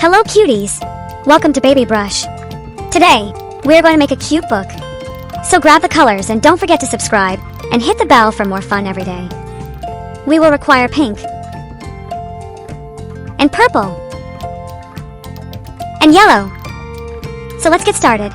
Hello cuties! Welcome to BabyBrush. Today, we're going to make a cute book. So grab the colors and don't forget to subscribe and hit the bell for more fun every day. We will require pink and purple and yellow. So let's get started.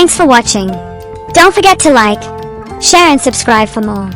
Thanks for watching. Don't forget to like, share and subscribe for more.